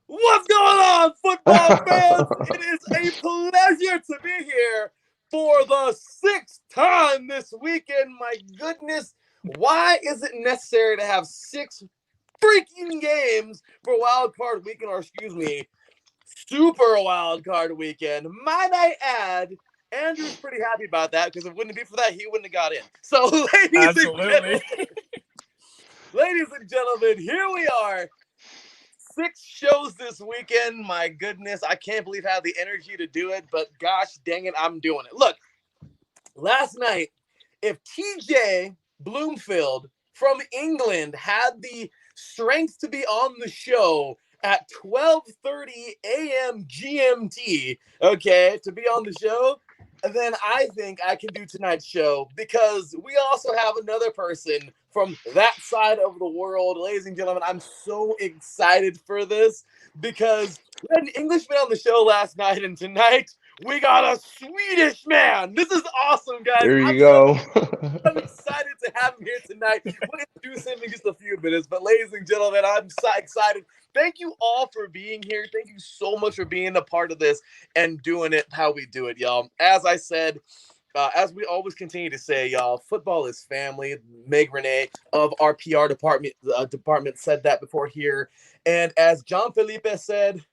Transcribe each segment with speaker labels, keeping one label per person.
Speaker 1: What's going on, football fans? It is a pleasure to be here for the sixth time this weekend. My goodness, why is it necessary to have six freaking games for Wild Card Weekend, or excuse me, Super Wild Card Weekend? Might I add, Andrew's pretty happy about that because if it wouldn't be for that, he wouldn't have got in. So,
Speaker 2: Absolutely.
Speaker 1: ladies and gentlemen, here we are. 6 shows this weekend. My goodness, I can't believe I have the energy to do it, but gosh dang it, I'm doing it. Look, last night, if TJ Bloomfield from England had the strength to be on the show at 12:30 a.m. GMT, okay, to be on the show, then I think I can do tonight's show because we also have another person from that side of the world. Ladies and gentlemen, I'm so excited for this because we had an Englishman on the show last night, and tonight we got a Swedish man. This is awesome, guys.
Speaker 3: There you go.
Speaker 1: I'm excited to have him here tonight. We'll introduce him in just a few minutes, but ladies and gentlemen, I'm so excited. Thank you all for being here. Thank you so much for being a part of this and doing it how we do it, y'all. As I said, as we always continue to say, y'all, football is family. Meg Renee of our PR department said that before here. And as John Felipe said,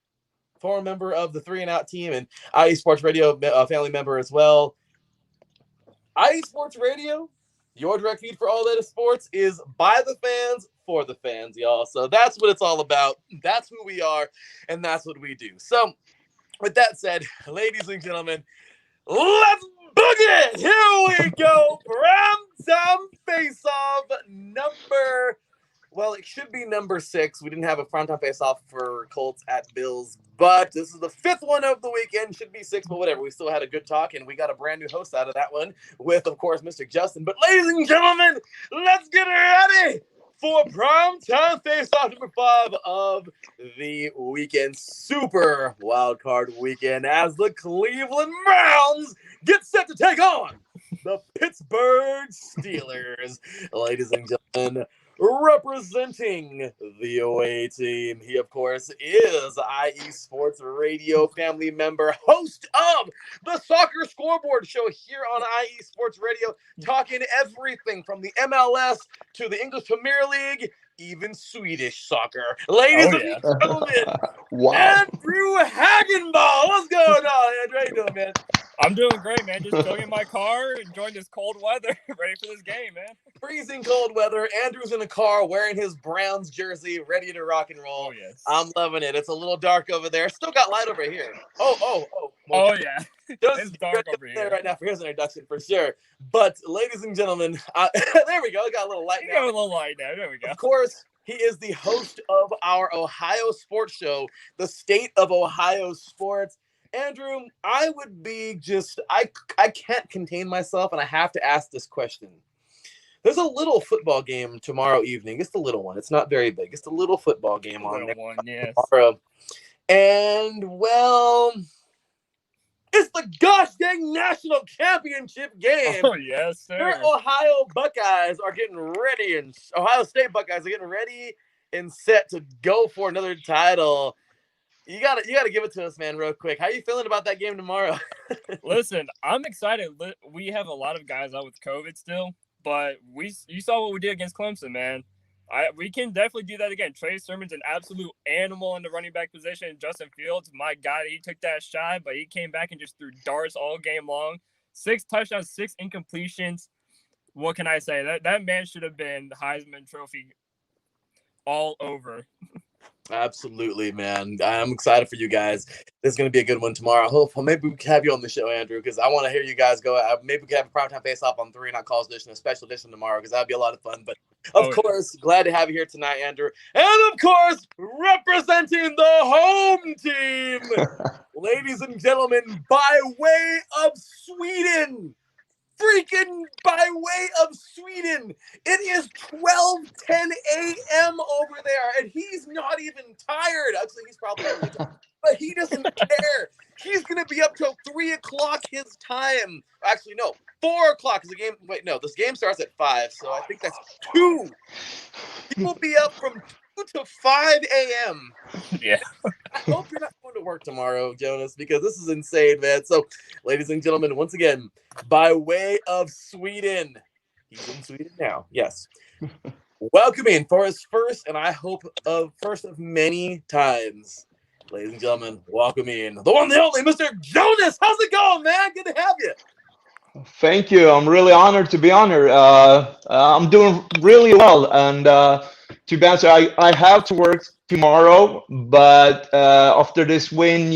Speaker 1: former member of the 3 and Out team and IE Sports Radio family member as well, IE Sports Radio, your direct feed for all that is sports, is by the fans, for the fans, y'all. So that's what it's all about. That's who we are, and that's what we do. So with that said, ladies and gentlemen, let's book it. Here we go. Primetime face-off number, well, it should be number 6. We didn't have a primetime face-off for Colts at Bills, but this is the 5th one of the weekend. Should be 6, but whatever. We still had a good talk, and we got a brand new host out of that one with, of course, Mr. Justin. But ladies and gentlemen, let's get ready for primetime face-off number 5 of the weekend, Super Wild Card Weekend, as the Cleveland Browns get set to take on the Pittsburgh Steelers. Ladies and gentlemen, representing the away team, he, of course, is IE Sports Radio family member, host of the Soccer Scoreboard Show here on IE Sports Radio, talking everything from the MLS to the English Premier League, even Swedish soccer. Ladies and gentlemen,
Speaker 3: Wow.
Speaker 1: Andrew Hagenball. What's going on, Andrew? How you doing, man?
Speaker 2: I'm doing great, man. Just chilling in my car, enjoying this cold weather, ready for this game, man.
Speaker 1: Freezing cold weather. Andrew's in the car wearing his Browns jersey, ready to rock and roll.
Speaker 2: Oh, yes.
Speaker 1: I'm loving it. It's a little dark over there. Still got light over here.
Speaker 2: Oh, yeah. It's dark over here.
Speaker 1: Right now for his introduction, for sure. But, ladies and gentlemen, there we go. Got a little light now.
Speaker 2: Got a little light now. There we go.
Speaker 1: Of course, he is the host of our Ohio sports show, the State of Ohio Sports. Andrew, I would be I can't contain myself, and I have to ask this question. There's a little football game tomorrow evening. It's the little one. It's not very big. It's the little football game on there tomorrow. And, well, it's the gosh dang national championship game.
Speaker 2: Oh, yes, sir.
Speaker 1: Your Ohio Buckeyes are getting ready, and Ohio State Buckeyes are getting ready and set to go for another title. You gotta give it to us, man, real quick. How you feeling about that game tomorrow?
Speaker 2: Listen, I'm excited. We have a lot of guys out with COVID still, but you saw what we did against Clemson, man. We can definitely do that again. Trey Sermon's an absolute animal in the running back position. Justin Fields, my God, he took that shot, but he came back and just threw darts all game long. 6 touchdowns, 6 incompletions. What can I say? That man should have been the Heisman Trophy all over.
Speaker 1: Absolutely, man. I'm excited for you guys. This is going to be a good one tomorrow. Hopefully, maybe we can have you on the show, Andrew, because I want to hear you guys go. Maybe we can have a primetime face-off on 3 and Out Calls edition, a special edition tomorrow, because that would be a lot of fun. But, of course, glad to have you here tonight, Andrew. And, of course, representing the home team, ladies and gentlemen, by way of Sweden. Freaking by way of Sweden. It is 12:10 a.m. over there, and he's not even tired. Actually, he's probably really tired, but he doesn't care. He's going to be up till 3 o'clock his time. Actually, no, 4 o'clock is the game. Wait, no, this game starts at 5, so I think that's 2. He will be up from 2 to 5 a.m.
Speaker 2: Yeah.
Speaker 1: I hope you're not going to work tomorrow, Jonas, because this is insane, man. So, ladies and gentlemen, once again, by way of Sweden, he's in Sweden now. Yes. Welcoming for his first, and I hope first of many times. Ladies and gentlemen, welcome in the one, the only, Mr. Jonas. How's it going, man? Good to have you.
Speaker 3: Thank you. I'm really honored to be on here. I'm doing really well, and to be honest, I have to work tomorrow, but after this win,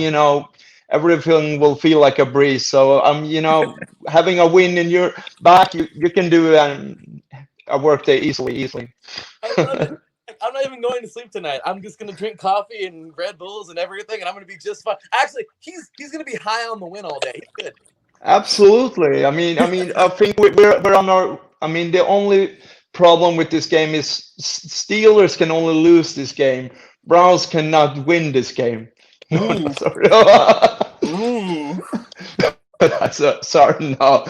Speaker 3: everything will feel like a breeze. So having a win in your back, you can do a work day easily.
Speaker 1: I love it. I'm not even going to sleep tonight. I'm just gonna drink coffee and Red Bulls and everything, and I'm gonna be just fine. Actually, he's gonna be high on the win all day. He's good.
Speaker 3: Absolutely. I think we're on our. The only problem with this game is Steelers can only lose this game. Browns cannot win this game.
Speaker 2: Ooh.
Speaker 3: Sorry.
Speaker 2: Ooh.
Speaker 3: Sorry, no.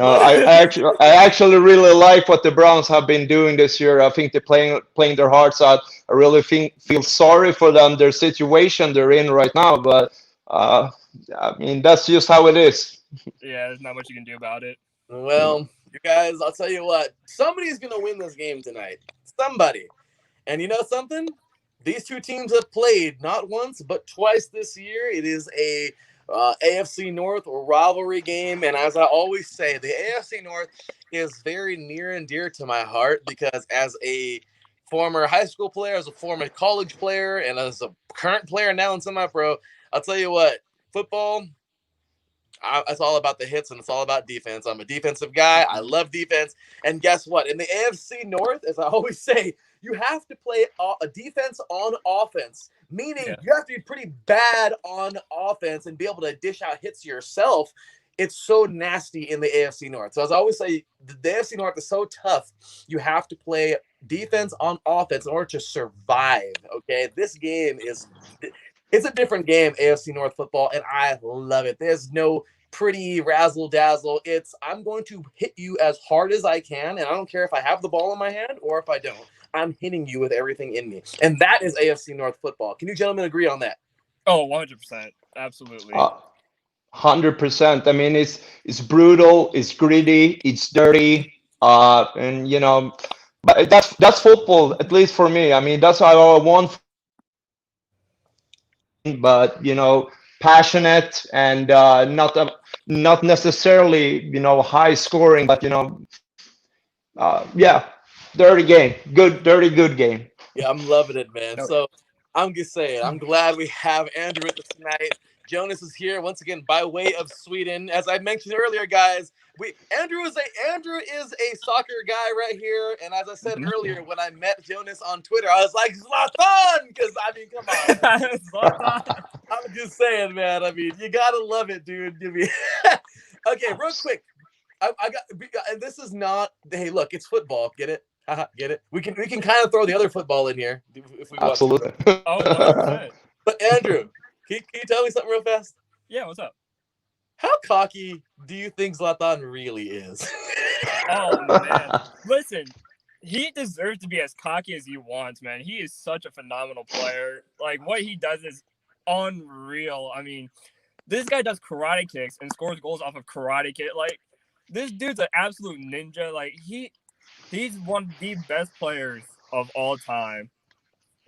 Speaker 3: I actually really like what the Browns have been doing this year. I think they're playing their hearts out. I really feel sorry for them, their situation they're in right now. But that's just how it is.
Speaker 2: Yeah, there's not much you can do about it.
Speaker 1: Well, you guys, I'll tell you what. Somebody's gonna win this game tonight. Somebody. And you know something? These two teams have played not once but twice this year. It is a AFC North rivalry game, and as I always say, the AFC North is very near and dear to my heart because as a former high school player, as a former college player, and as a current player now in semi-pro, I'll tell you what, football, it's all about the hits and it's all about defense. I'm a defensive guy. I love defense. And guess what? In the AFC North, as I always say, you have to play a defense on offense, meaning you have to be pretty bad on offense and be able to dish out hits yourself. It's so nasty in the AFC North. So as I always say, the AFC North is so tough. You have to play defense on offense in order to survive. Okay, this game it's a different game, AFC North football, and I love it. There's no pretty razzle dazzle. I'm going to hit you as hard as I can, and I don't care if I have the ball in my hand or if I don't. I'm hitting you with everything in me. And that is AFC North football. Can you gentlemen agree on that?
Speaker 2: Oh, 100%. Absolutely.
Speaker 3: 100%. It's brutal, it's gritty, it's dirty, but that's football, at least for me. That's how I want. But passionate and not necessarily high scoring, but dirty game, good game.
Speaker 1: Yeah, I'm loving it, man. So I'm just saying, I'm glad we have Andrew with us tonight. Jonas is here once again by way of Sweden. As I mentioned earlier, guys, Andrew is a soccer guy right here. And as I said earlier, when I met Jonas on Twitter, I was like, Zlatan! Because come on. I'm just saying, man. You gotta love it, dude. Okay, real quick. I got this is not. Hey, look, it's football. Get it? Get it? We can kind of throw the other football in here if we want.
Speaker 3: Absolutely.
Speaker 2: Oh, 100%.
Speaker 1: But Andrew, can you tell me something real fast?
Speaker 2: Yeah, what's up?
Speaker 1: How cocky do you think Zlatan really is?
Speaker 2: Oh, man. Listen, he deserves to be as cocky as he wants, man. He is such a phenomenal player. Like, what he does is unreal. This guy does karate kicks and scores goals off of karate kick. Like, this dude's an absolute ninja. Like, he's one of the best players of all time.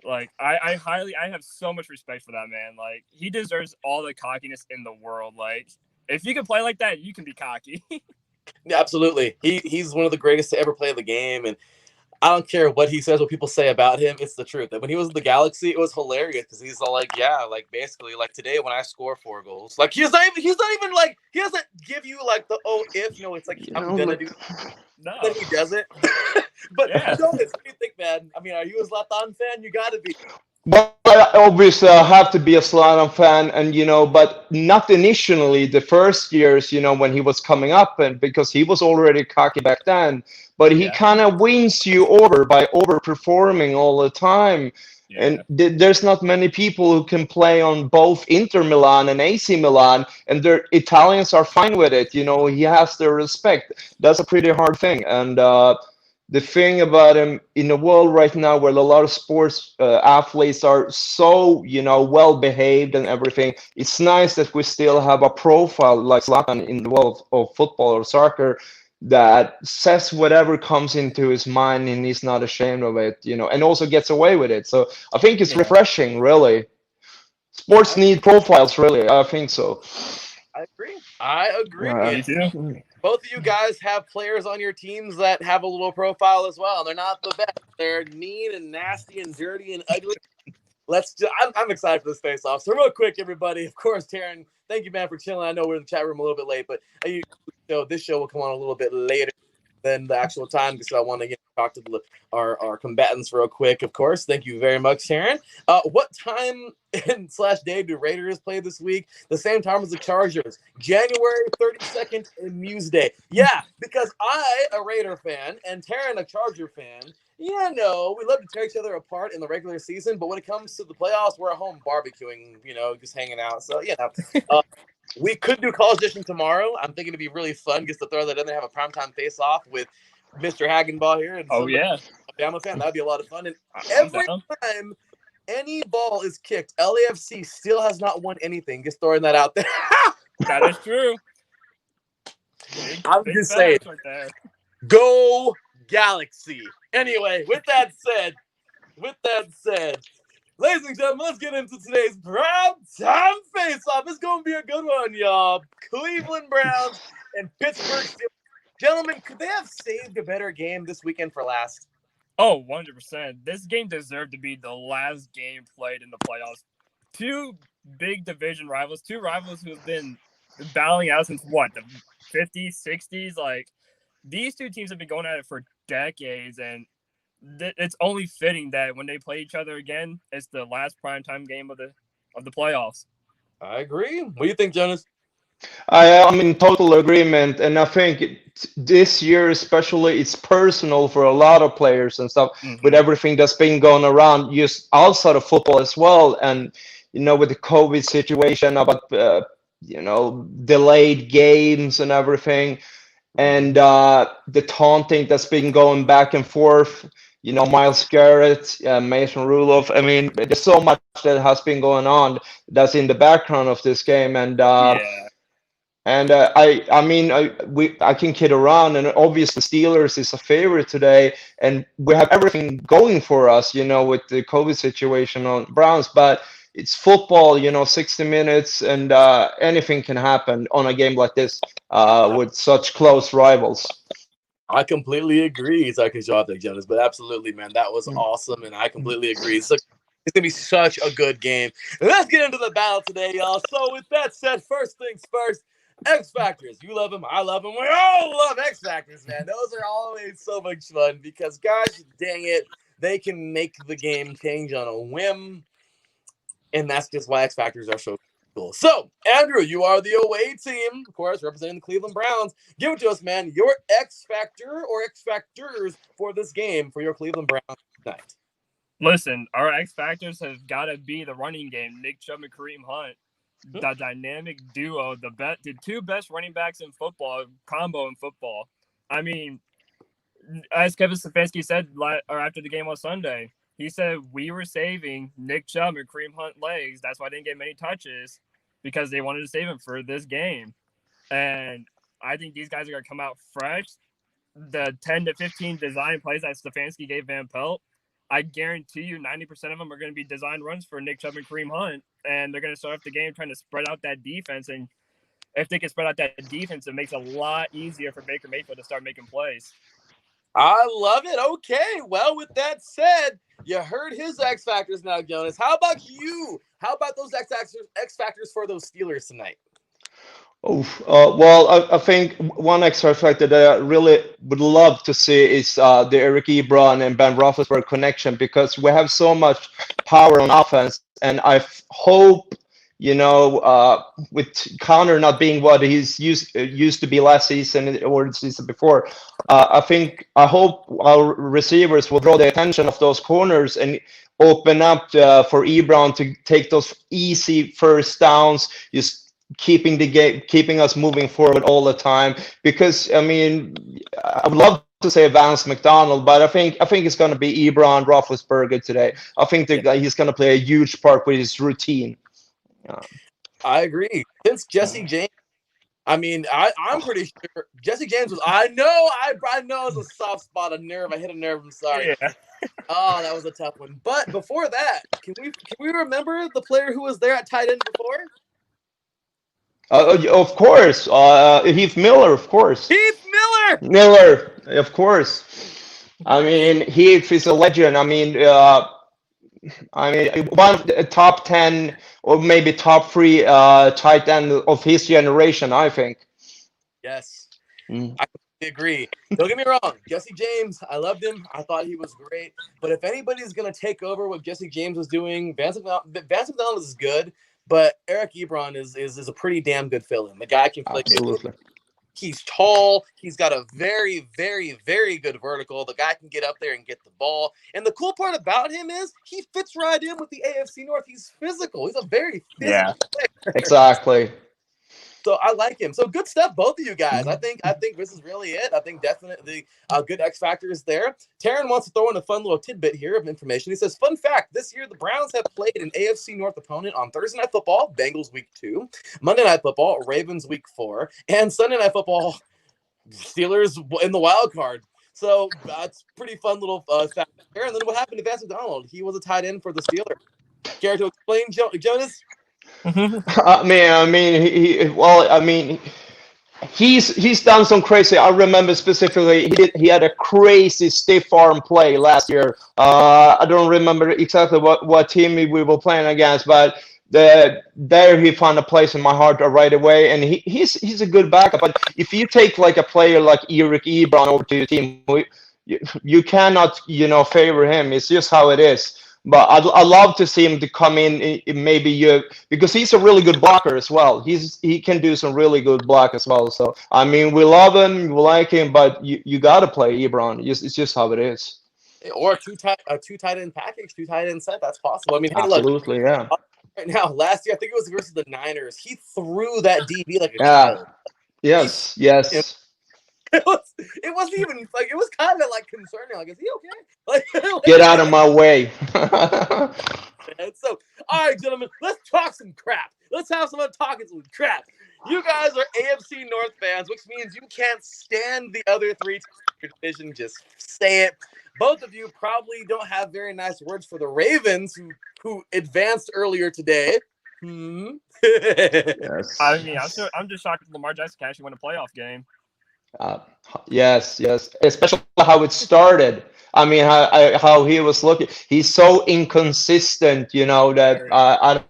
Speaker 2: Like, I have so much respect for that man. Like, he deserves all the cockiness in the world. Like, if you can play like that, you can be cocky.
Speaker 1: Yeah, absolutely. He's one of the greatest to ever play the game, and I don't care what he says, what people say about him. It's the truth. And when he was in the Galaxy, it was hilarious because he's all like, yeah, like basically like today when I score 4 goals, like he doesn't give you like the it's like I'm gonna do.
Speaker 2: No,
Speaker 1: then he doesn't. But
Speaker 2: Yeah.
Speaker 1: Jonas, what do you think, man? Are you a Zlatan fan? You got to be.
Speaker 3: Well, I obviously have to be a Slatan fan, and but not initially the first years, when he was coming up, and because he was already cocky back then. But he kind of wins you over by overperforming all the time.
Speaker 2: Yeah.
Speaker 3: And there's not many people who can play on both Inter Milan and AC Milan, and the Italians are fine with it. He has their respect. That's a pretty hard thing, and the thing about him in the world right now, where a lot of sports athletes are so, well behaved and everything, it's nice that we still have a profile like Zlatan in the world of football or soccer that says whatever comes into his mind and he's not ashamed of it, and also gets away with it. So I think it's refreshing, really. Sports need profiles, really. I think so.
Speaker 1: I agree.
Speaker 2: Me too.
Speaker 1: Both of you guys have players on your teams that have a little profile as well. They're not the best. They're mean and nasty and dirty and ugly. I'm excited for this face-off. So real quick, everybody, of course, Taryn, thank you, man, for chilling. I know we're in the chat room a little bit late, but this show will come on a little bit later than the actual time because I want to talk to our combatants real quick, of course. Thank you very much, Sharon. What time and / day do Raiders play this week? The same time as the Chargers, January 32nd and Muse Day. Yeah, because I, a Raider fan, and Taryn, a Charger fan, we love to tear each other apart in the regular season, but when it comes to the playoffs, we're at home barbecuing, just hanging out. So, we could do College Edition tomorrow. I'm thinking it'd be really fun just to throw that in there, have a primetime face-off with Mr. Hagenball here. And Alabama fan. That'd be a lot of fun. And every time any ball is kicked, LAFC still has not won anything. Just throwing that out there.
Speaker 2: That is true.
Speaker 1: I'm just saying. Right, go Galaxy. Anyway, with that said, ladies and gentlemen, let's get into today's primetime face-off. It's going to be a good one, y'all. Cleveland Browns and Pittsburgh Steelers. Gentlemen, could they have saved a better game this weekend for last?
Speaker 2: Oh, 100%. This game deserved to be the last game played in the playoffs. Two big division rivals, two rivals who have been battling out since, the 50s, 60s? Like, these two teams have been going at it for decades, and it's only fitting that when they play each other again, it's the last primetime game of the playoffs.
Speaker 1: I agree. What do you think, Jonas?
Speaker 3: I'm in total agreement, and I think this year especially, it's personal for a lot of players and stuff with everything that's been going around just outside of football as well, and with the COVID situation about delayed games and everything, and the taunting that's been going back and forth. Myles Garrett, Mason Rudolph. I mean, there's so much that has been going on that's in the background of this game, and I can kid around, and obviously Steelers is a favorite today, and we have everything going for us, with the COVID situation on Browns, but it's football, 60 minutes, and anything can happen on a game like this with such close rivals.
Speaker 1: I completely agree. It's like a job there, Jonas, but absolutely, man, that was awesome, and I completely agree. It's going to be such a good game. Let's get into the battle today, y'all. So with that said, first things first, X Factors. You love them. I love them. We all love X Factors, man. Those are always so much fun because, guys, dang it, they can make the game change on a whim, and that's just why X Factors are so cool. So, Andrew, you are the away team, of course, representing the Cleveland Browns. Give it to us, man. Your X Factor or X Factors for this game for your Cleveland Browns tonight.
Speaker 2: Listen, our X Factors have got to be the running game. Nick Chubb and Kareem Hunt, the dynamic duo, the two best running backs in football, combo in football. I mean, as Kevin Stefanski said after the game on Sunday, he said we were saving Nick Chubb and Kareem Hunt legs. That's why they didn't get many touches, because they wanted to save him for this game. And I think these guys are going to come out fresh. The 10 to 15 design plays that Stefanski gave Van Pelt, I guarantee you 90% of them are going to be design runs for Nick Chubb and Kareem Hunt. And they're going to start off the game trying to spread out that defense. And if they can spread out that defense, it makes it a lot easier for Baker Mayfield to start making plays.
Speaker 1: I love it. Okay. Well, with that said, you heard his X Factors now, Jonas. How about you? How about those X Factors for those Steelers tonight?
Speaker 3: Well, I think one extra factor that I really would love to see is the Eric Ebron and Ben Roethlisberger connection, because we have so much power on offense, and I hope, with Connor not being what he's used to be last season or the season before, I hope our receivers will draw the attention of those corners and open up for Ebron to take those easy first downs, just keeping us moving forward all the time. Because I would love to say Vance McDonald, but I think it's going to be Ebron Roethlisberger today. I think he's going to play a huge part with his routine.
Speaker 1: I agree. Since Jesse James, I mean, I'm pretty sure Jesse James was. I know it's a soft spot, a nerve. I hit a nerve. I'm sorry.
Speaker 2: Yeah.
Speaker 1: Oh, that was a tough one. But before that, can we remember the player who was there at tight end before?
Speaker 3: Of course, Heath Miller, of course.
Speaker 1: Heath Miller.
Speaker 3: Miller, of course. I mean, Heath is a legend. I mean, one of the top 10 or maybe top 3 tight end of his generation, I think.
Speaker 1: Yes, I completely agree. Don't get me wrong, Jesse James, I loved him. I thought he was great. But if anybody's going to take over what Jesse James was doing, Vance McDonald is good, but Eric Ebron is a pretty damn good fill-in. The guy can play.
Speaker 3: Absolutely.
Speaker 1: He's tall. He's got a very, very, very good vertical. The guy can get up there and get the ball. And the cool part about him is he fits right in with the AFC North. He's physical. He's a very physical player.
Speaker 3: Exactly.
Speaker 1: So I like him. So good stuff, both of you guys. I think this is really it. I think definitely good X factor is there. Taryn wants to throw in a fun little tidbit here of information. He says, fun fact, this year the Browns have played an AFC North opponent on Thursday Night Football, Bengals Week 2, Monday Night Football, Ravens Week 4, and Sunday Night Football, Steelers in the wild card. So that's pretty fun little fact there. And then what happened to Vance McDonald? He was a tight end for the Steelers. Care to explain, Jonas?
Speaker 3: He's done some crazy. I remember specifically he had a crazy stiff arm play last year. I don't remember exactly what team we were playing against, but there he found a place in my heart right away, and he's a good backup. But if you take like a player like Eric Ebron over to your team, you cannot favor him. It's just how it is. But I'd love to see him to come in maybe because he's a really good blocker as well. He can do some really good block as well. So I mean, we love him, we like him, but you got to play Ebron. It's just how it is.
Speaker 1: Or a two tight end package, 2 tight end set. That's possible. I mean, hey,
Speaker 3: absolutely,
Speaker 1: look,
Speaker 3: yeah.
Speaker 1: Right now, last year I think it was versus the Niners. He threw that DB like a
Speaker 3: child. Yes.
Speaker 1: It wasn't even like it was kind of like concerning. Like, is he okay? Like
Speaker 3: get out of my way.
Speaker 1: And so, all right, gentlemen, let's talk some crap. Let's have some talking some crap. You guys are AFC North fans, which means you can't stand the other 3 teams in your division. Just say it. Both of you probably don't have very nice words for the Ravens, who advanced earlier today.
Speaker 3: Yes.
Speaker 2: I mean, I'm just shocked that Lamar Jackson can actually win a playoff game.
Speaker 3: Yes, especially how it started. I mean, how he was looking. He's so inconsistent, that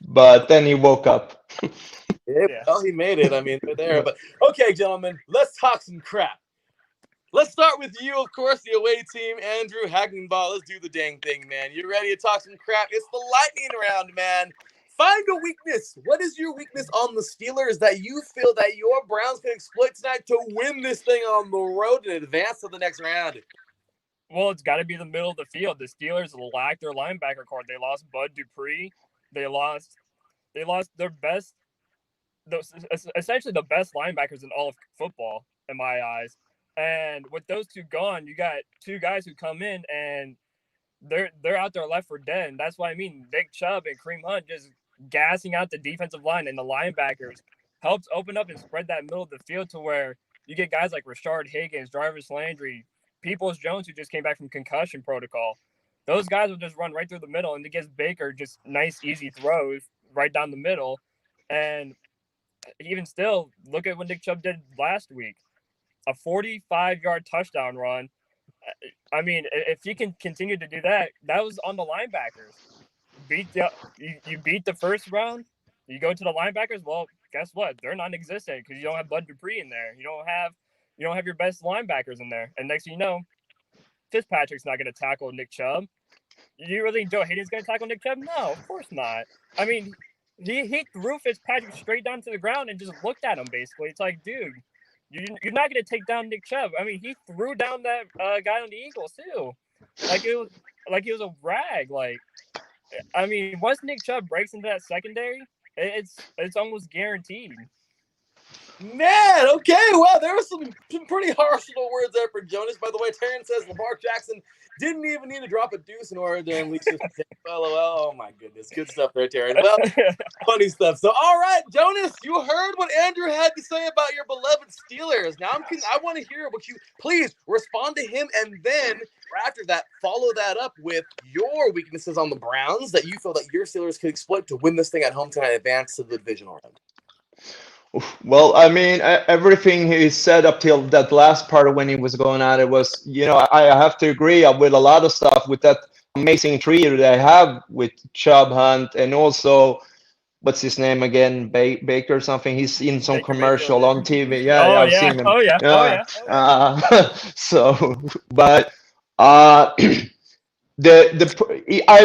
Speaker 3: but then he woke up.
Speaker 1: Well, he made it. I mean, they're there. But okay, gentlemen, let's talk some crap. Let's start with you, of course, the away team, Andrew Hackenball. Let's do the dang thing, man. You ready to talk some crap? It's the lightning round, man. Find a weakness. What is your weakness on the Steelers that you feel that your Browns can exploit tonight to win this thing on the road and advance to the next round?
Speaker 2: Well, it's got to be the middle of the field. The Steelers lack their linebacker core. They lost Bud Dupree. They lost their best, essentially the best linebackers in all of football, in my eyes. And with those 2 gone, you got 2 guys who come in and they're out there left for dead. And that's what I mean. Nick Chubb and Kareem Hunt just gassing out the defensive line and the linebackers helps open up and spread that middle of the field to where you get guys like Rashard Higgins, Jarvis Landry, Peoples-Jones, who just came back from concussion protocol. Those guys will just run right through the middle, and it gives Baker just nice, easy throws right down the middle. And even still, look at what Nick Chubb did last week. A 45-yard touchdown run. I mean, if he can continue to do that, that was on the linebackers. You beat the first round, you go to the linebackers, well, guess what? They're non-existent because you don't have Bud Dupree in there. You don't have your best linebackers in there. And next thing you know, Fitzpatrick's not going to tackle Nick Chubb. You really think Joe Hayden's going to tackle Nick Chubb? No, of course not. I mean, he threw Fitzpatrick straight down to the ground and just looked at him, basically. It's like, dude, you're not going to take down Nick Chubb. I mean, he threw down that guy on the Eagles, too. Like, it was a rag. Like, I mean, once Nick Chubb breaks into that secondary, it's almost guaranteed.
Speaker 1: Man, okay. Well, there were some pretty harsh little words there for Jonas. By the way, Terrence says Lamar Jackson didn't even need to drop a deuce in order to unleash his LOL. Oh, my goodness. Good stuff there, Terrence. Well, funny stuff. So, all right, Jonas, you heard what Andrew had to say about your beloved Steelers. Now, I want to hear what you – please respond to him, and then after that, follow that up with your weaknesses on the Browns that you feel that your Steelers could exploit to win this thing at home tonight and advance to the divisional round.
Speaker 3: Well, I mean, everything he said up till that last part of when he was going at it was, I have to agree with a lot of stuff with that amazing trio that I have with Chubb, Hunt, and also, what's his name again? Baker or something. He's in some
Speaker 2: Baker
Speaker 3: commercial
Speaker 2: Mayfield,
Speaker 3: on TV. Yeah,
Speaker 2: Oh,
Speaker 3: I've
Speaker 2: yeah.
Speaker 3: seen him.
Speaker 2: Oh, yeah. Oh, yeah.
Speaker 3: But I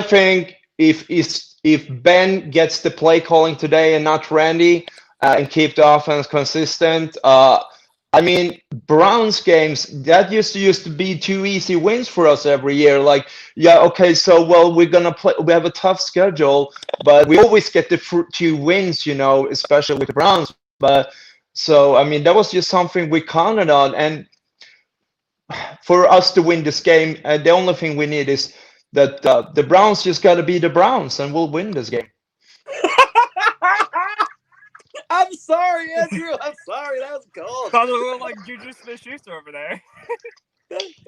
Speaker 3: think if Ben gets the play calling today and not Randy, and keep the offense consistent, I mean, Browns games, that used to be 2 easy wins for us every year. Like, yeah, okay, so we're gonna play. We have a tough schedule, but we always get the 2 wins, especially with the Browns. But so I mean, that was just something we counted on, and for us to win this game, the only thing we need is that the Browns just got to be the Browns, and we'll win this game.
Speaker 1: I'm sorry, Andrew. I'm sorry. That was cold.
Speaker 2: Sounds a little like Juju Smith-Schuster over there.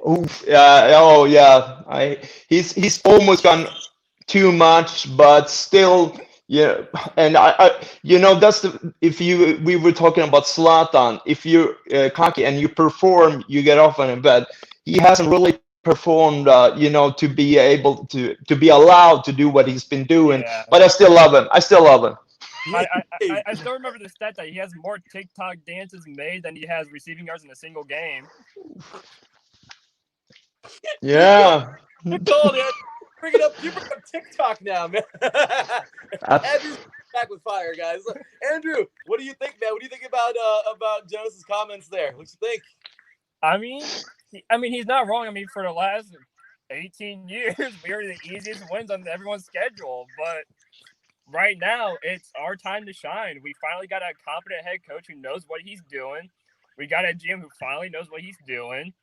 Speaker 3: Oof, yeah, oh yeah. He's almost gone too much, but still, yeah. And that's we were talking about Zlatan. If you're cocky and you perform, you get off on it. But he hasn't really performed, to be able to be allowed to do what he's been doing.
Speaker 2: Yeah.
Speaker 3: But I still love him. I still love him.
Speaker 2: I still remember the stat that he has more TikTok dances made than he has receiving yards in a single game.
Speaker 3: Yeah.
Speaker 1: You're cold, man. You bring up TikTok now, man. Andrew's back with fire, guys. Andrew, what do you think, man? What do you think about Jonas's comments there? What you think?
Speaker 2: I mean, he's not wrong. I mean, for the last 18 years, we are the easiest wins on everyone's schedule. But right now, it's our time to shine. We finally got a competent head coach who knows what he's doing. We got a GM who finally knows what he's doing.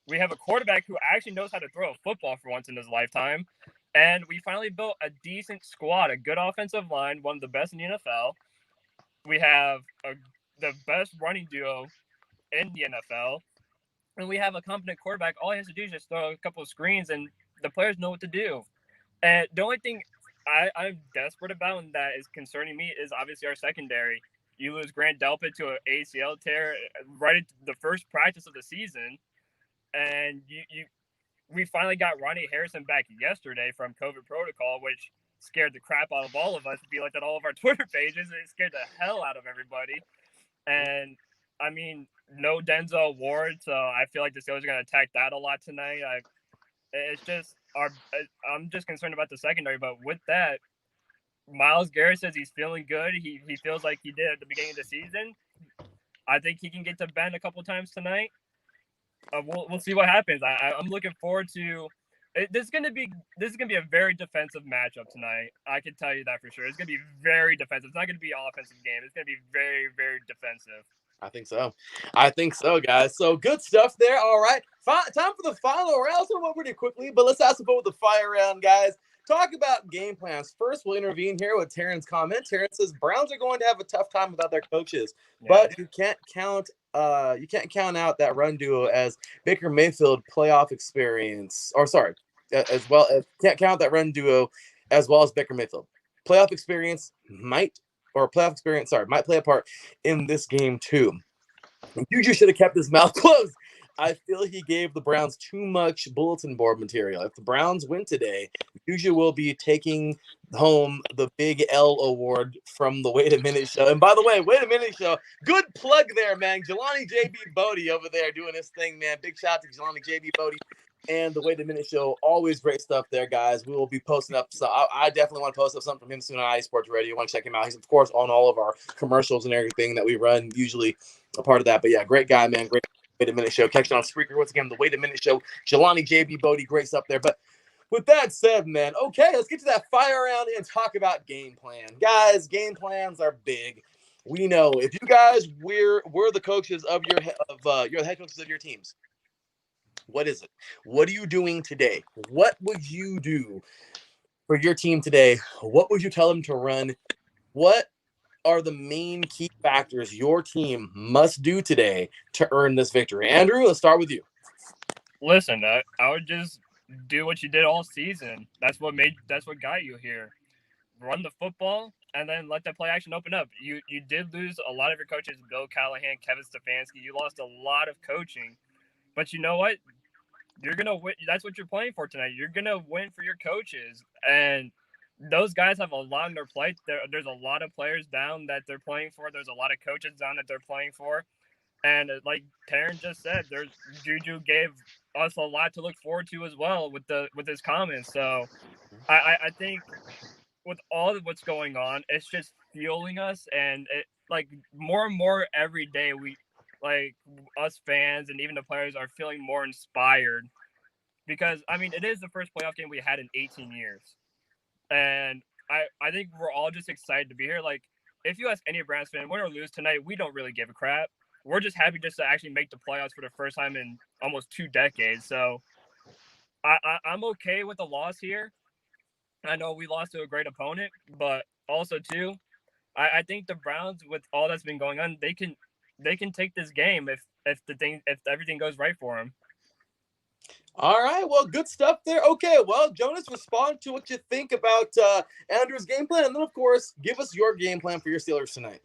Speaker 2: We have a quarterback who actually knows how to throw a football for once in his lifetime. And we finally built a decent squad, a good offensive line, one of the best in the NFL. We have the best running duo in the NFL. And we have a competent quarterback. All he has to do is just throw a couple of screens, and the players know what to do. And the only thing I'm desperate about, and that is concerning me, is obviously our secondary. You lose Grant Delpit to an ACL tear right at the first practice of the season. And we finally got Ronnie Harrison back yesterday from COVID protocol, which scared the crap out of all of us. It be like that all of our Twitter pages. It scared the hell out of everybody. And I mean, no Denzel Ward, so I feel like the Steelers are going to attack that a lot tonight. I'm just concerned about the secondary. But with that, Myles Garrett says he's feeling good. He feels like he did at the beginning of the season. I think he can get to Ben a couple times tonight. We'll see what happens. I'm looking forward to. This is gonna be a very defensive matchup tonight. I can tell you that for sure. It's gonna be very defensive. It's not gonna be an offensive game. It's gonna be very, very defensive.
Speaker 1: I think so, guys. So good stuff there. All right, time for the final round. So we'll pretty quickly, but let's ask about with the fire round, guys. Talk about game plans. First, we'll intervene here with Terrence's comment. Terrence says Browns are going to have a tough time without their coaches, but you can't count out that run duo as Baker Mayfield playoff experience. As well as can't count that run duo as well as Baker Mayfield playoff experience might play a part in this game too. Juju should have kept his mouth closed. I feel he gave the Browns too much bulletin board material. If the Browns win today, Juju will be taking home the Big L award from the Wait a Minute show. And by the way, Wait a Minute show, good plug there, man. Jelani JB Bodie over there doing his thing, man. Big shout out to Jelani JB Bodie and the Wait a Minute show. Always great stuff there, guys. We will be posting up. So I definitely want to post up something from him soon on iSports Radio. You want to check him out. He's, of course, on all of our commercials and everything that we run, usually a part of that. But yeah, great guy, man. Great Wait a Minute show. Catch it on Spreaker. Once again, the Wait a Minute show. Jelani JB Bodie, great stuff there. But with that said, man, okay, let's get to that fire round and talk about game plan. Guys, game plans are big. we know if you guys were the coaches of your you're the head coaches of your teams. What is it? What are you doing today? What would you do for your team today? What would you tell them to run? What are the main key factors your team must do today to earn this victory? Andrew, let's start with you.
Speaker 2: Listen, I would just do what you did all season. That's what got you here. Run the football and then let the play action open up. You did lose a lot of your coaches, Bill Callahan, Kevin Stefanski. You lost a lot of coaching. But you know what? You're going to win. That's what you're playing for tonight. You're going to win for your coaches. And those guys have a lot on their plate. There's a lot of players down that they're playing for. There's a lot of coaches down that they're playing for. And like Taryn just said, Juju gave us a lot to look forward to as well with his comments. So I think with all of what's going on, it's just fueling us. And it, like more and more every day, we like us fans and even the players are feeling more inspired because, I mean, it is the first playoff game we had in 18 years. And I think we're all just excited to be here. Like, if you ask any Browns fan, win or lose tonight, we don't really give a crap. We're just happy just to actually make the playoffs for the first time in almost 2 decades. So I'm okay with the loss here. I know we lost to a great opponent, but also too, I think the Browns, with all that's been going on, they can take this game if everything goes right for them.
Speaker 1: All right, well, good stuff there. Okay, well, Jonas, respond to what you think about Andrew's game plan, and then, of course, give us your game plan for your Steelers tonight.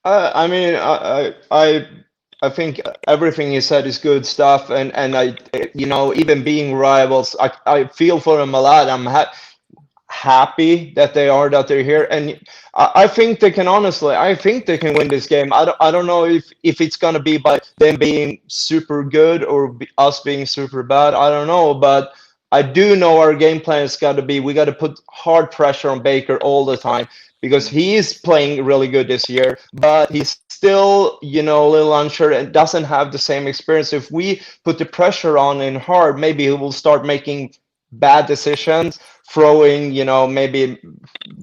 Speaker 3: I mean, I think everything you said is good stuff, and I, even being rivals, I feel for them a lot. I'm happy that they're here, and I think they can win this game. I don't know if it's gonna be by them being super good or us being super bad. I don't know, but I do know our game plan is got to be we got to put hard pressure on Baker all the time because he is playing really good this year, but he's still, a little unsure and doesn't have the same experience. If we put the pressure on him hard, maybe he will start making bad decisions, throwing, maybe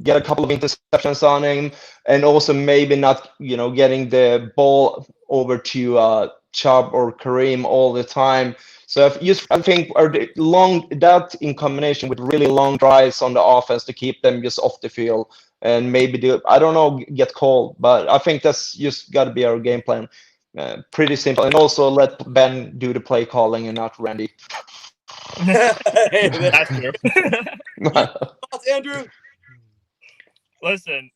Speaker 3: get a couple of interceptions on him, and also maybe not, getting the ball over to Chubb or Kareem all the time. So I think that in combination with really long drives on the offense to keep them just off the field and maybe get cold. But I think that's just got to be our game plan. Pretty simple. And also let Ben do the play calling and not Randy.
Speaker 2: That's true.
Speaker 1: Andrew?
Speaker 2: Listen,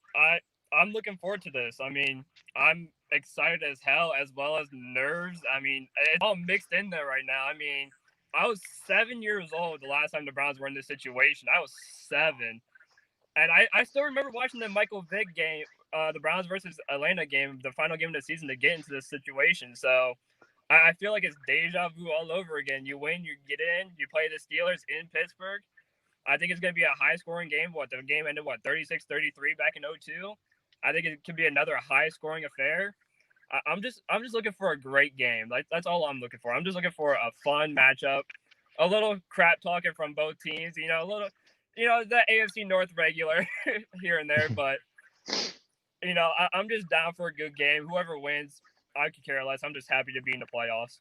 Speaker 2: I'm looking forward to this. I mean, I'm excited as hell as well as nerves. I mean, it's all mixed in there right now. I mean, I was 7 years old the last time the Browns were in this situation. I was 7. And I still remember watching the Michael Vick game, the Browns versus Atlanta game, the final game of the season to get into this situation. So I feel like it's deja vu all over again. You win, you get in, you play the Steelers in Pittsburgh. I think it's going to be a high-scoring game. The game ended, 36-33 back in 2002? I think it could be another high-scoring affair. I'm just looking for a great game. Like, that's all I'm looking for. I'm just looking for a fun matchup, a little crap talking from both teams. A little, the AFC North regular here and there. But I'm just down for a good game. Whoever wins, I could care less. I'm just happy to be in the playoffs.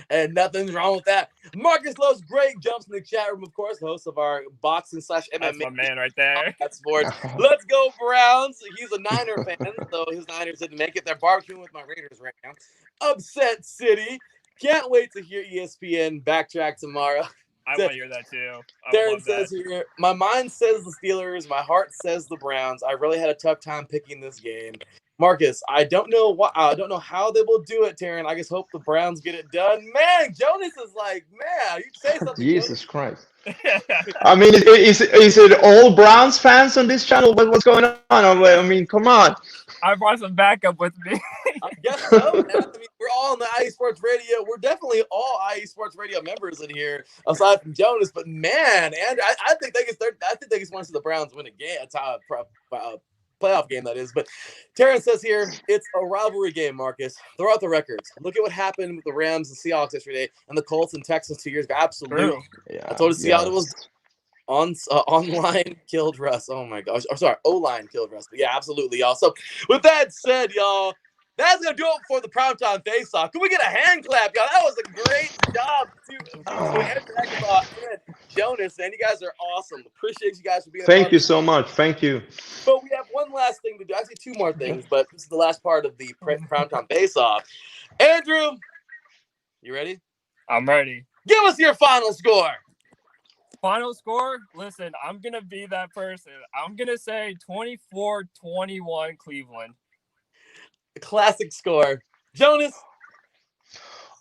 Speaker 1: And nothing's wrong with that. Marcus Lowe's great jumps in the chat room, of course, the host of our boxing / MMA.
Speaker 2: That's my man right there.
Speaker 1: Sports. Let's go Browns. He's a Niner fan, so his Niners didn't make it. They're barbecuing with my Raiders right now. Upset City. Can't wait to hear ESPN backtrack tomorrow.
Speaker 2: I want to hear that too.
Speaker 1: Darren says here, my mind says the Steelers, my heart says the Browns. I really had a tough time picking this game. Marcus, I don't know how they will do it, Taryn. I just hope the Browns get it done. Man, Jonas is like, man, you say something.
Speaker 3: Jesus Christ. I mean, is it all Browns fans on this channel? What's going on? I mean, come on.
Speaker 2: I brought some backup with me.
Speaker 1: I guess so. I mean, we're all on the IE Sports Radio. We're definitely all IE Sports Radio members in here, aside from Jonas. But man, and I think they just want to see the Browns win a game. That's how playoff game that is. But Taryn says here, it's a rivalry game, Marcus. Throw out the records. Look at what happened with the Rams and Seahawks yesterday and the Colts and Texans 2 years ago. Absolutely.
Speaker 2: True.
Speaker 3: Yeah,
Speaker 1: I told you Seattle was online killed Russ. Oh my gosh. Oh, sorry, O-line killed Russ. But yeah, absolutely, y'all. So with that said, y'all, that's gonna do it for the Primetime Face-Off. Can we get a hand clap, y'all? That was a great job to Andrew Heckenbach and Jonas, and you guys are awesome. Appreciate you guys for being a part
Speaker 3: Thank
Speaker 1: of
Speaker 3: you
Speaker 1: this.
Speaker 3: so much. Thank you.
Speaker 1: But we have one last thing to do. Actually, two more things, but this is the last part of the Primetime Face-Off. Andrew, you ready?
Speaker 2: I'm ready.
Speaker 1: Give us your final score.
Speaker 2: Final score? Listen, I'm going to be that person. I'm going to say 24-21 Cleveland.
Speaker 1: Classic score. Jonas?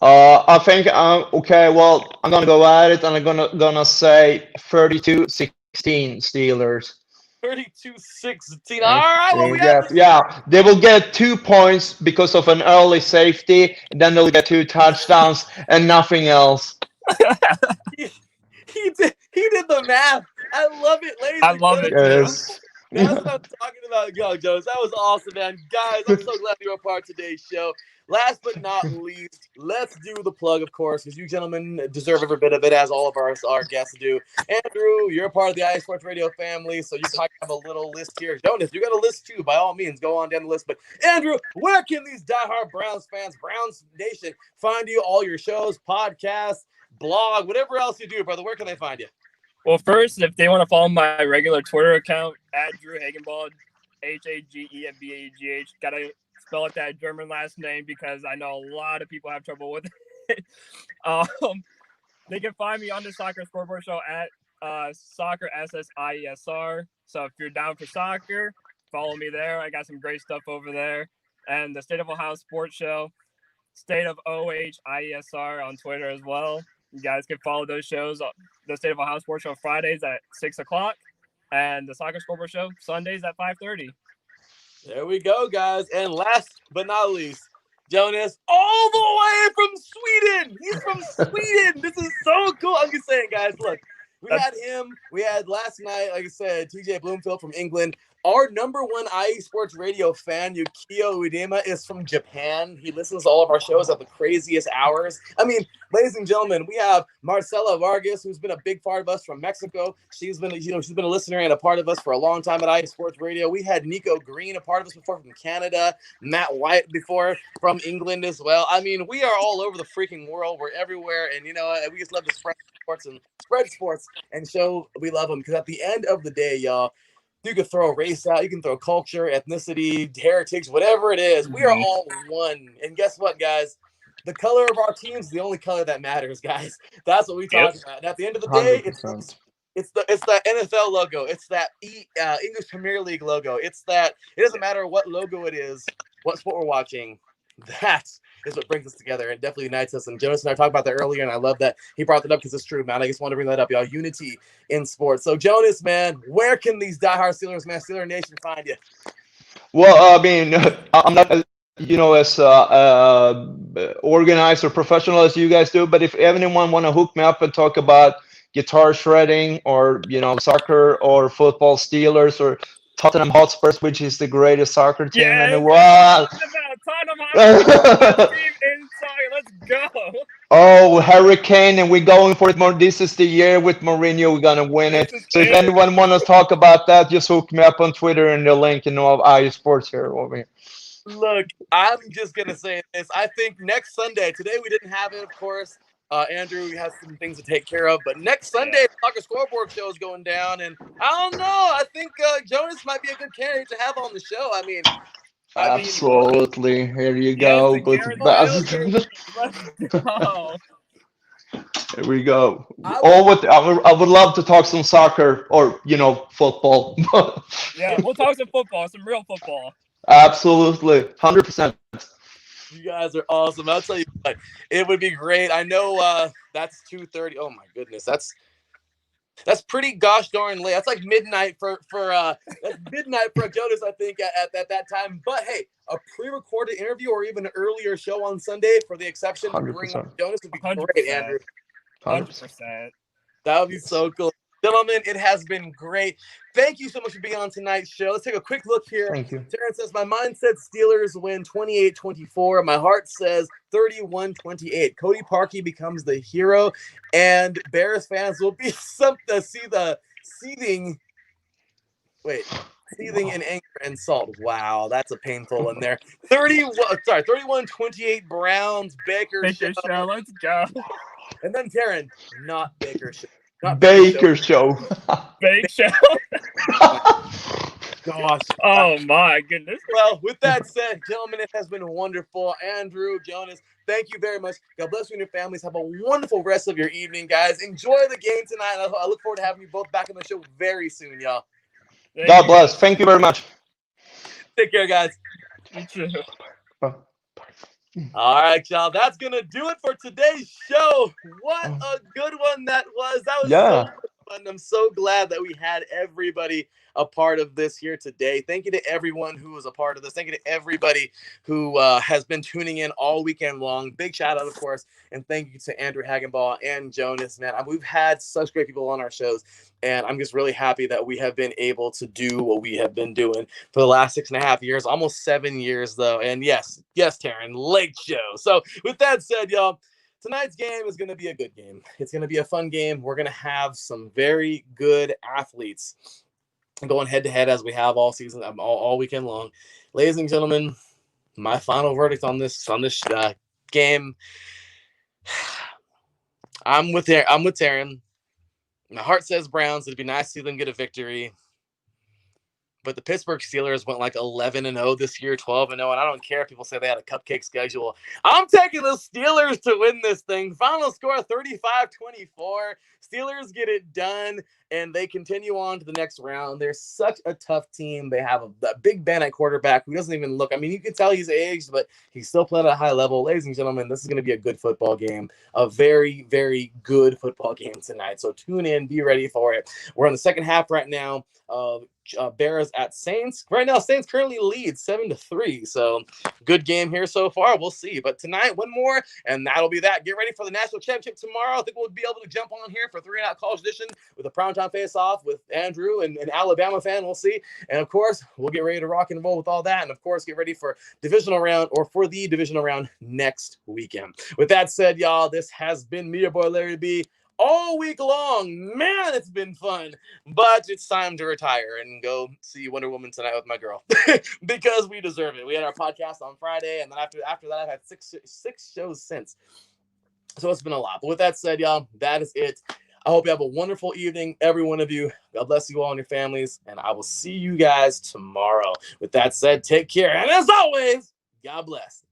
Speaker 3: I think okay. Well, I'm gonna go at it, and I'm gonna say 32-16 Steelers.
Speaker 1: 32-16. All right. Well, we have this.
Speaker 3: Yeah, they will get 2 points because of an early safety, and then they'll get 2 touchdowns and nothing else.
Speaker 1: He did the math. I love it, ladies.
Speaker 2: I love it.
Speaker 3: Yes.
Speaker 1: That's what I'm talking about, Go Jones. That was awesome, man. Guys, I'm so glad you were a part of today's show. Last but not least, let's do the plug, of course, because you gentlemen deserve every bit of it, as all of our guests do. Andrew, you're a part of the IE Sports Radio family, so you kind of have a little list here. Jonas, you got a list too. By all means, go on down the list. But Andrew, where can these diehard Browns fans, Browns Nation, find you? All your shows, podcasts, blog, whatever else you do, brother. Where can they find you?
Speaker 2: Well, first, if they want to follow my regular Twitter account, at Drew Hagenbald, HAGENBAGH, gotta spell it that German last name because I know a lot of people have trouble with it. They can find me on the Soccer Scoreboard Show at Soccer SSIESR. So if you're down for soccer, follow me there. I got some great stuff over there. And the State of Ohio Sports Show, State of OHIESR on Twitter as well. You guys can follow those shows. The State of Ohio Sports Show Fridays at 6 o'clock, and the Soccer Scoreboard Show Sundays at 5:30.
Speaker 1: There we go, guys. And last but not least, Jonas, all the way from Sweden. He's from Sweden. This is so cool. I'm just saying, guys, look, we had him. We had last night, like I said, TJ Bloomfield from England. Our number one IE Sports Radio fan, Yukio Uedema, is from Japan. He listens to all of our shows at the craziest hours. I mean, ladies and gentlemen, we have Marcela Vargas, who's been a big part of us from Mexico. She's been a listener and a part of us for a long time at IE Sports Radio. We had Nico Green, a part of us before from Canada, Matt White before from England as well. I mean, we are all over the freaking world. We're everywhere, and we just love to spread sports and show we love them, because at the end of the day, y'all, you can throw race out, you can throw culture, ethnicity, heritage, whatever it is. We are all one. And guess what, guys? The color of our team is the only color that matters, guys. That's what we talk about. And at the end of the day,
Speaker 3: 100%.
Speaker 1: it's that NFL logo. It's that English Premier League logo. It's that it doesn't matter what logo it is, what sport we're watching. That is what brings us together and definitely unites us. And Jonas and I talked about that earlier, and I love that he brought that up because it's true, man. I just want to bring that up, y'all. Unity in sports. So, Jonas, man, where can these diehard Steelers, man, Steeler Nation, find you?
Speaker 3: Well, I mean, I'm not, as organized or professional as you guys do, but if anyone want to hook me up and talk about guitar shredding or, soccer or football, Steelers or Tottenham Hotspurs, which is the greatest soccer team in the world.
Speaker 2: Let's go.
Speaker 3: Oh, Hurricane, and we're going for it more. This is the year with Mourinho. We're going to win it. So if anyone want to talk about that, just hook me up on Twitter and the link of IE Sports here over here.
Speaker 1: Look, I'm just going to say this. I think next Sunday, today we didn't have it, of course. Andrew has some things to take care of, but next Sunday, the Soccer Scoreboard Show is going down, and I don't know. I think Jonas might be a good candidate to have on the show. I mean,
Speaker 3: absolutely. Here you go. Here we go. I would love to talk some soccer or football.
Speaker 2: Yeah, we'll talk some football, some real football.
Speaker 3: Absolutely, 100%.
Speaker 1: You guys are awesome. I'll tell you what, it would be great. I know that's 2:30. Oh my goodness, that's pretty gosh darn late. That's like midnight for that's midnight for Jonas, I think, at that time. But hey, a pre-recorded interview or even an earlier show on Sunday for the exception to bring up Jonas would be
Speaker 2: 100%.
Speaker 1: Great, Andrew.
Speaker 2: 100%.
Speaker 1: That would be so cool. Gentlemen, it has been great. Thank you so much for being on tonight's show. Let's take a quick look here.
Speaker 3: Thank you.
Speaker 1: Terrence says, my mind said Steelers win 28-24. My heart says 31-28. Cody Parkey becomes the hero, and Bears fans will be something to see seething in anger and salt. Wow, that's a painful one there. 31-28 Browns. Baker Show.
Speaker 2: Let's go.
Speaker 1: And then Taryn, not Baker Show. Not
Speaker 3: Baker Show.
Speaker 2: Bake Show.
Speaker 1: Gosh.
Speaker 2: Oh my goodness.
Speaker 1: Well, with that said, gentlemen, it has been wonderful. Andrew, Jonas, thank you very much. God bless you and your families. Have a wonderful rest of your evening, guys. Enjoy the game tonight. I look forward to having you both back on the show very soon, y'all.
Speaker 3: God bless. Thank you very much.
Speaker 1: Take care, guys. All right, y'all. That's going to do it for today's show. What a good one that was. That was so fun. I'm so glad that we had everybody a part of this here today. Thank you to everyone who was a part of this. Thank you to everybody who has been tuning in all weekend long. Big shout out, of course. And thank you to Andrew Hagenbaugh and Jonas, man. We've had such great people on our shows. And I'm just really happy that we have been able to do what we have been doing for the last 6.5 years, almost 7 years, though. And yes, Taryn, late show. So with that said, y'all, tonight's game is going to be a good game. It's going to be a fun game. We're going to have some very good athletes going head-to-head as we have all season, all weekend long. Ladies and gentlemen, my final verdict on this game, I'm with Taryn. My heart says Browns. It'd be nice to see them get a victory. But the Pittsburgh Steelers went like 11-0 this year, 12-0, and I don't care if people say they had a cupcake schedule. I'm taking the Steelers to win this thing. Final score 35-24. Steelers get it done, and they continue on to the next round. They're such a tough team. They have a Big Ben at quarterback who doesn't even look. I mean, you can tell he's aged, but he's still playing at a high level. Ladies and gentlemen, this is going to be a good football game, a very, very good football game tonight. So tune in, be ready for it. We're in the second half right now. Bears at Saints. Right now, Saints currently lead 7-3. So good game here so far. We'll see. But tonight, one more, and that'll be that. Get ready for the national championship tomorrow. I think we'll be able to jump on here for 3 and Out College Edition with a primetime face-off with Andrew and an Alabama fan. We'll see. And of course, we'll get ready to rock and roll with all that. And of course, get ready for the divisional round next weekend. With that said, y'all, this has been me, your boy Larry B. All week long. Man, it's been fun. But it's time to retire and go see Wonder Woman tonight with my girl. Because we deserve it. We had our podcast on Friday, and then after that, I've had six shows since. So it's been a lot. But with that said, y'all, that is it. I hope you have a wonderful evening, every one of you. God bless you all and your families, and I will see you guys tomorrow. With that said, take care. And as always, God bless.